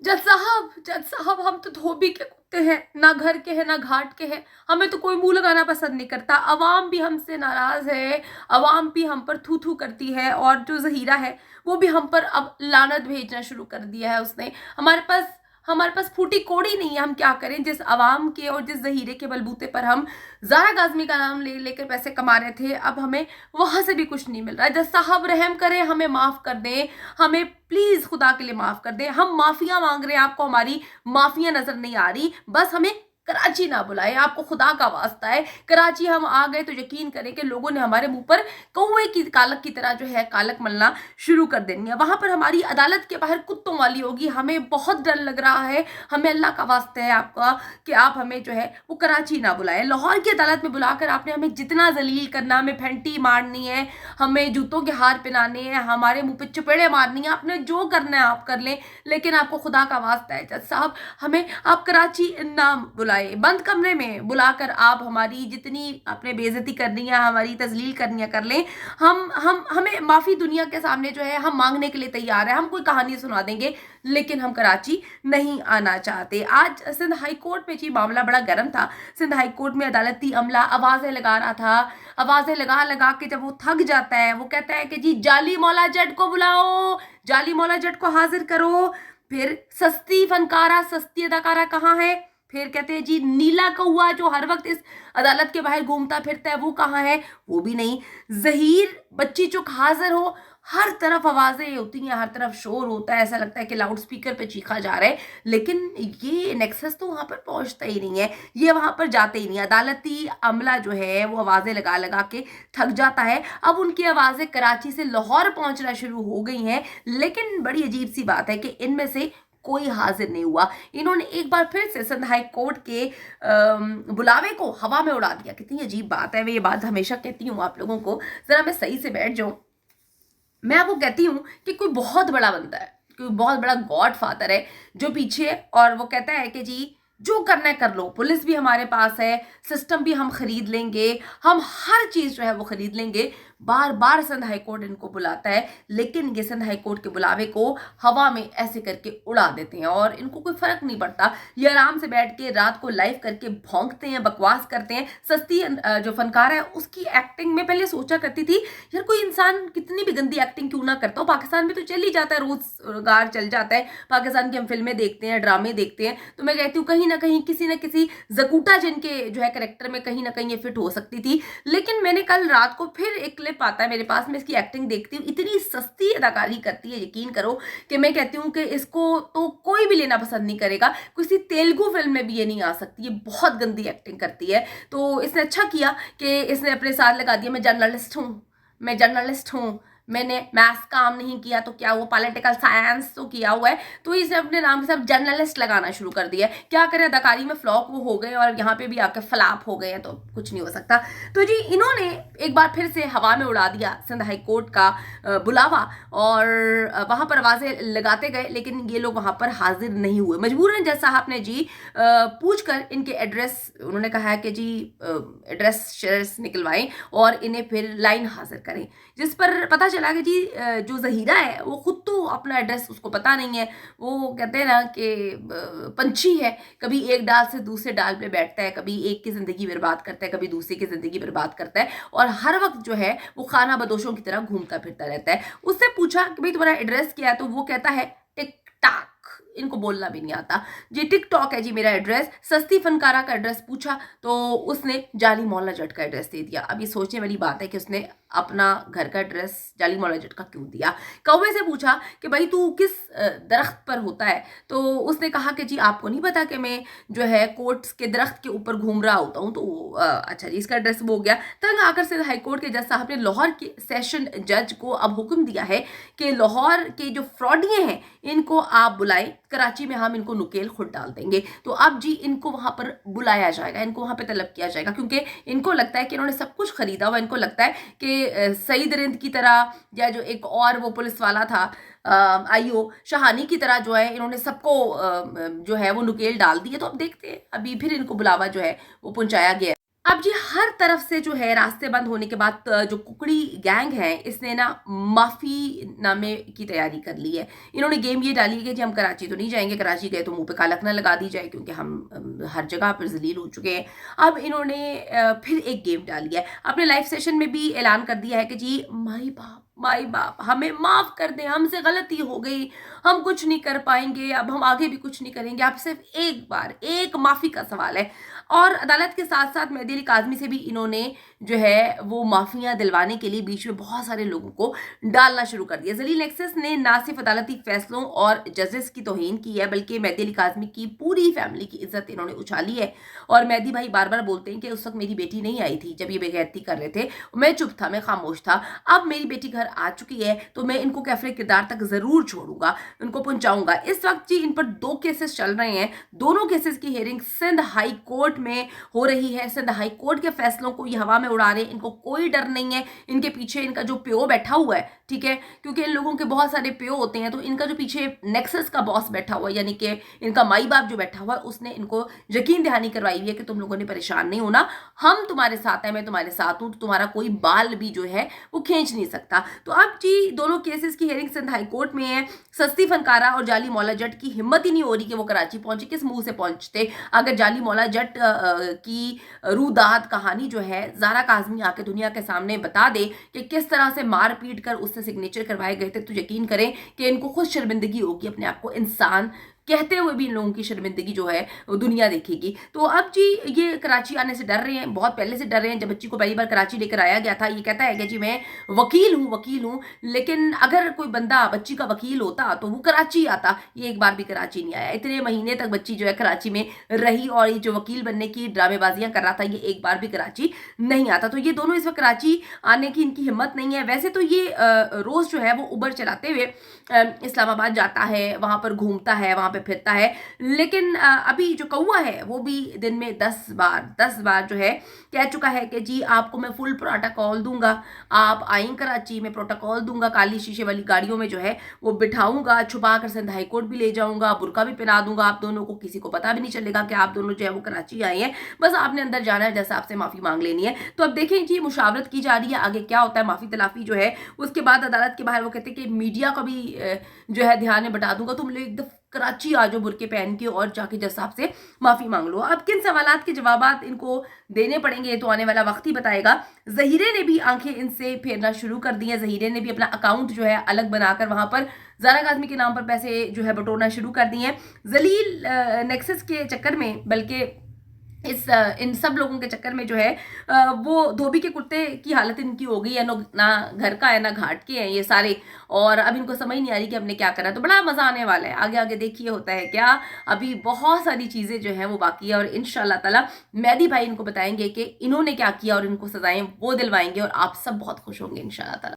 जज साहब, हम तो धोबी के कुत्ते हैं, ना घर के हैं ना घाट के हैं, हमें तो कोई मुंह लगाना पसंद नहीं करता, अवाम भी हमसे नाराज है, अवाम भी हम पर थू थू करती है, और जो जहीरा है वो भी हम पर अब लानत भेजना शुरू कर दिया है उसने। हमारे पास फूटी कोड़ी नहीं है, हम क्या करें? जिस अवाम के और जिस जहीरे के बलबूते पर हम जारा काज़मी का नाम ले लेकर पैसे कमा रहे थे, अब हमें वहां से भी कुछ नहीं मिल रहा है। जज साहब रहम करें, हमें माफ कर दें, हमें प्लीज खुदा के लिए माफ कर दें। हम माफिया मांग रहे हैं, आपको हमारी माफिया नजर नहीं आ रही, बस हमें कराची ना बुलाए, आपको खुदा का वास्ता है। कराची हम आ गए तो यकीन करें कि लोगों ने हमारे मुंह पर कौवे की कालक की तरह जो है कालक मलना शुरू कर देनी है। वहां पर हमारी अदालत के बाहर कुत्तों वाली होगी, हमें बहुत डर लग रहा है। हमें अल्लाह का वास्ता है आपका कि आप हमें जो है वो कराची ना बुलाए। लाहौर की अदालत में बुलाकर आपने हमें जितना जलील करना, हमें फेंटी मारनी है, हमें जूतों के हार पहनाने हैं, हमारे मुंह पे चपेड़े मारनी है, आपने जो करना है आप कर लें, लेकिन आपको खुदा का वास्ता है जज साहब, हमें आप कराची ना बुलाए। बंद कमरे में बुलाकर आप हमारी जितनी आपने बेइज्जती करनी है, हमारी तजलील करनी है कर लें। हम हमें माफी दुनिया के सामने जो है हम मांगने के लिए तैयार है, हम कोई कहानी सुना देंगे, लेकिन हम कराची नहीं आना चाहते। आज सिंध हाई कोर्ट में जी मामला बड़ा गर्म था। सिंध हाई कोर्ट में अदालती अमला आवाजें लगा रहा था, आवाजें लगा लगा के जब वो थक जाता है, वो कहता है कि जी जाली मौला जट को बुलाओ, जाली मौला जट को हाजिर करो। फिर सस्ती फनकारा सस्ती अदाकारा कहाँ है? फिर कहते हैं जी नीला कौआ जो हर वक्त इस अदालत के बाहर घूमता फिरता है वो कहाँ है? वो भी नहीं। जहीर बच्ची चुक हाजिर हो। हर तरफ आवाजें होती हैं, हर तरफ शोर होता है, ऐसा लगता है कि लाउड स्पीकर पे चीखा जा रहा है, लेकिन ये नेक्सस तो वहां पर पहुंचता ही नहीं है, ये वहां पर जाते ही नहीं। अदालती अमला जो है वो आवाजें लगा लगा के थक जाता है। अब उनकी आवाजें कराची से लाहौर पहुंचना शुरू हो गई हैं, लेकिन बड़ी अजीब सी बात है कि इनमें से कोई हाजिर नहीं हुआ। इन्होंने एक बार फिर से सिंध हाई कोर्ट के बुलावे को हवा में उड़ा दिया। कितनी अजीब बात है, मैं ये बात हमेशा कहती हूँ आप लोगों को, जरा मैं सही से बैठ जाऊं। मैं आपको कहती हूँ कि कोई बहुत बड़ा बंदा है, कोई बहुत बड़ा गॉड फादर है जो पीछे है, और वो कहता है कि जी जो करना है कर लो, पुलिस भी हमारे पास है, सिस्टम भी हम खरीद लेंगे, हम हर चीज जो है वो खरीद लेंगे। बार बार सिंध हाई कोर्ट इनको बुलाता है, लेकिन ये सिंध हाई कोर्ट के बुलावे को हवा में ऐसे करके उड़ा देते हैं और इनको कोई फर्क नहीं पड़ता। ये आराम से बैठ के रात को लाइव करके भौंकते हैं, बकवास करते हैं। सस्ती जो फनकार है उसकी एक्टिंग में पहले सोचा करती थी यार कोई इंसान कितनी भी गंदी एक्टिंग क्यों ना करता हो, पाकिस्तान में तो चल ही जाता है, रोजगार चल जाता है, पाकिस्तान की हम फिल्में देखते हैं, ड्रामे देखते हैं, तो मैं कहती हूँ कहीं ना कहीं किसी न किसी जकूटा जिनके जो है करेक्टर में कहीं ना कहीं ये फिट हो सकती थी। लेकिन मैंने कल रात को फिर एक क्लिप आता है मेरे पास, मैं इसकी एक्टिंग देखती हूँ, इतनी सस्ती अदाकारी करती है यकीन करो कि मैं कहती हूँ कि इसको तो कोई भी लेना पसंद नहीं करेगा। किसी तेलुगु फिल्म में भी ये नहीं आ सकती, ये बहुत गंदी एक्टिंग करती है। तो इसने अच्छा किया कि इसने अपने साथ लगा दिया मैं जर्नलिस्ट हूँ, मैं जर्नलिस्ट हूँ, मैंने मैथ्स काम नहीं किया तो क्या वो पॉलिटिकल साइंस तो किया हुआ है, तो इसने अपने नाम के साथ जर्नलिस्ट लगाना शुरू कर दिया है। क्या करें, अदाकारी में फ्लॉप वो हो गए और यहाँ पे भी आके फ्लॉप हो गए हैं, तो कुछ नहीं हो सकता। तो जी इन्होंने एक बार फिर से हवा में उड़ा दिया सिंध हाई कोर्ट का बुलावा, और वहां पर आवाजें लगाते गए, लेकिन ये लोग वहां पर हाजिर नहीं हुए। मजबूरन जज साहब ने जी पूछ कर इनके एड्रेस, उन्होंने कहा है कि जी एड्रेस शेयर्स निकलवाएं और इन्हें फिर लाइन हाजिर करें, जिस पर पता चला कि जी जो जहीरा है वो खुद तो अपना एड्रेस उसको पता नहीं है। वो कहते हैं ना कि पंछी है, कभी एक डाल से दूसरे डाल पे बैठता है, कभी एक की जिंदगी बर्बाद करता है, कभी दूसरे की जिंदगी बर्बाद करता है, और हर वक्त जो है वो खाना बदोशों की तरह घूमता फिरता रहता है। उससे पूछा कि भाई तुम्हारा एड्रेस क्या है, तो वो कहता है टिक टाक, इनको बोलना भी नहीं आता जी, टिकटॉक है जी मेरा एड्रेस। सस्ती फनकारा का एड्रेस पूछा तो उसने जाली मौला जट का एड्रेस दे दिया। अब ये सोचने वाली बात है कि उसने अपना घर का एड्रेस जाली मौला जट का क्यों दिया। कौवे से पूछा कि भाई तू किस दरख्त पर होता है, तो उसने कहा कि जी आपको नहीं पता कि मैं जो है कोर्ट्स के दरख्त के ऊपर घूम रहा होता हूँ। तो अच्छा जी, इसका एड्रेस वो हो गया। तंग आकर से हाईकोर्ट के जज साहब ने लाहौर के सेशन जज को अब हुक्म दिया है कि लाहौर के जो फ्रॉडिये हैं इनको आप बुलाएं, कराची में हम इनको नुकेल खुद डाल देंगे। तो अब जी इनको वहां पर बुलाया जाएगा, इनको वहां पर तलब किया जाएगा, क्योंकि इनको लगता है कि इन्होंने सब कुछ खरीदा हुआ। इनको लगता है कि सईद रिंद की तरह या जो एक और वो पुलिस वाला था आईओ शहानी की तरह जो है इन्होंने सबको जो है वो नुकेल डाल दी है। तो अब देखते हैं, अभी फिर इनको बुलावा जो है वो पहुंचाया गया है। अब जी हर तरफ से जो है रास्ते बंद होने के बाद जो कुकड़ी गैंग है इसने ना माफ़ी नामे की तैयारी कर ली है। इन्होंने गेम ये डाली है कि जी हम कराची तो नहीं जाएँगे, कराची गए तो मुँह पे कालख ना लगा दी जाए क्योंकि हम हर जगह पर ज़लील हो चुके हैं। अब इन्होंने फिर एक गेम डाली है। अपने लाइव सेशन में भी ऐलान कर दिया है कि जी माई बाप हमें माफ़ कर दें, हमसे गलती हो गई, हम कुछ नहीं कर पाएँगे, अब हम आगे भी कुछ नहीं करेंगे। अब सिर्फ़ एक बार, एक माफ़ी का सवाल है। और अदालत के साथ-साथ मेहदी अली काज़मी से भी इन्होंने जो है वो माफ़ियाँ दिलवाने के लिए बीच में बहुत सारे लोगों को डालना शुरू कर दिया। ज़लील नेक्सस ने ना सिर्फ अदालती फैसलों और जजेस की तौहीन की है बल्कि मेहदी अली काज़मी की पूरी फैमिली की इज़्ज़त इन्होंने उछाली है। और मेहदी भाई बार-बार बोलते हैं कि उस वक़्त मेरी बेटी नहीं आई थी जब ये बेगैरती कर रहे थे। मैं चुप था, मैं खामोश था। अब मेरी बेटी घर आ चुकी है तो मैं इनको कैफ़े किरदार तक ज़रूर छोड़ूँगा, उनको पहुँचाऊँगा। इस वक़्त जी इन पर 2 केसेस चल रहे हैं। दोनों केसेस की हियरिंग सिंध हाई कोर्ट में हो रही है। सिंध हाई कोर्ट के फैसलों को ये हवा में उड़ा रहे हैं। इनको कोई डर नहीं है। इनके पीछे इनका जो पिओ बैठा हुआ है, ठीक है, क्योंकि इन लोगों के बहुत सारे पिओ होते हैं, तो इनका जो पीछे नेक्सस का बॉस बैठा हुआ है यानी कि इनका माई बाप जो बैठा हुआ है उसने इनको यकीन दहानी करवाई हुई है कि तुम लोगों ने परेशान नहीं होना, हम तुम्हारे साथ हैं, मैं तुम्हारे साथ हूँ, तो तुम्हारा कोई बाल भी जो है वो खींच नहीं सकता। तो अब जी दोनों केसेस की हियरिंग सिंध हाई कोर्ट में है। सस्ती फनकारा और जाली मौला जट की हिम्मत ही नहीं हो रही कि वो कराची पहुंचे। किस मुंह से पहुंचते अगर जाली मौला जट की रूदात कहानी जो है ज़ारा काज़मी आके दुनिया के सामने बता दे कि किस तरह से मार पीट कर उससे सिग्नेचर करवाए गए थे, तो यकीन करें कि इनको खुद शर्मिंदगी होगी, अपने आप को इंसान कहते हुए भी इन लोगों की शर्मिंदगी जो है वो दुनिया देखेगी। तो अब जी ये कराची आने से डर रहे हैं, बहुत पहले से डर रहे हैं। जब बच्ची को पहली बार कराची लेकर आया गया था, ये कहता है कि जी मैं वकील हूँ, लेकिन अगर कोई बंदा बच्ची का वकील होता तो वो कराची आता। ये एक बार भी कराची नहीं आया। इतने महीने तक बच्ची जो है कराची में रही और ये जो वकील बनने की ड्रामेबाजियां कर रहा था, ये एक बार भी कराची नहीं आता। तो ये दोनों इस वक्त कराची आने की इनकी हिम्मत नहीं है। वैसे तो ये रोज़ जो है वो उबर चलाते हुए इस्लामाबाद जाता है, वहाँ पर घूमता है, वहाँ पे फिरता है, लेकिन अभी जो कौआ है वो भी दिन में 10 बार जो है कह चुका है कि जी आपको मैं फुल प्रोटोकॉल दूंगा, आप आएँ कराची में, प्रोटोकॉल दूंगा, काली शीशे वाली गाड़ियों में जो है वो बिठाऊंगा, छुपा कर सिंध हाई कोर्ट भी ले जाऊंगा, बुरका भी पहना दूंगा आप दोनों को, किसी को पता भी नहीं चलेगा कि आप दोनों जो है वो कराची आए हैं, बस आपने अंदर जाना है, जैसा आपसे माफ़ी मांग लेनी है। तो अब देखें जी मुशावरत की जा रही है, आगे क्या होता है, माफ़ी तलाफी जो है उसके बाद अदालत के बाहर वो कहते हैं कि मीडिया का भी जो है ध्यान में बता दूंगा, तुम लोग एकदम कराची आ जाओ बुरके पहन के और जाके जज साहब से माफ़ी मांग लो। अब किन सवालात के जवाब इनको देने पड़ेंगे तो आने वाला वक्त ही बताएगा। ज़हीरे ने भी आंखें इनसे फेरना शुरू कर दी हैं। ज़हीरे ने भी अपना अकाउंट जो है अलग बनाकर वहाँ पर ज़ारा काज़मी के नाम पर पैसे जो है बटोरना शुरू कर दिए हैं। जलील नेक्सस के चक्कर में, बल्कि इन सब लोगों के चक्कर में जो है वो धोबी के कुत्ते की हालत इनकी हो गई है। ना घर का है ना घाट के हैं ये सारे, और अब इनको समझ नहीं आ रही कि हमने क्या करा। तो बड़ा मज़ा आने वाला है, आगे आगे देखिए होता है क्या। अभी बहुत सारी चीज़ें जो हैं वो बाकी है और इंशाल्लाह ताला मेहदी भाई इनको बताएंगे कि इन्होंने क्या किया और इनको सजाएं वो दिलवाएंगे और आप सब बहुत खुश होंगे इंशाल्लाह ताला।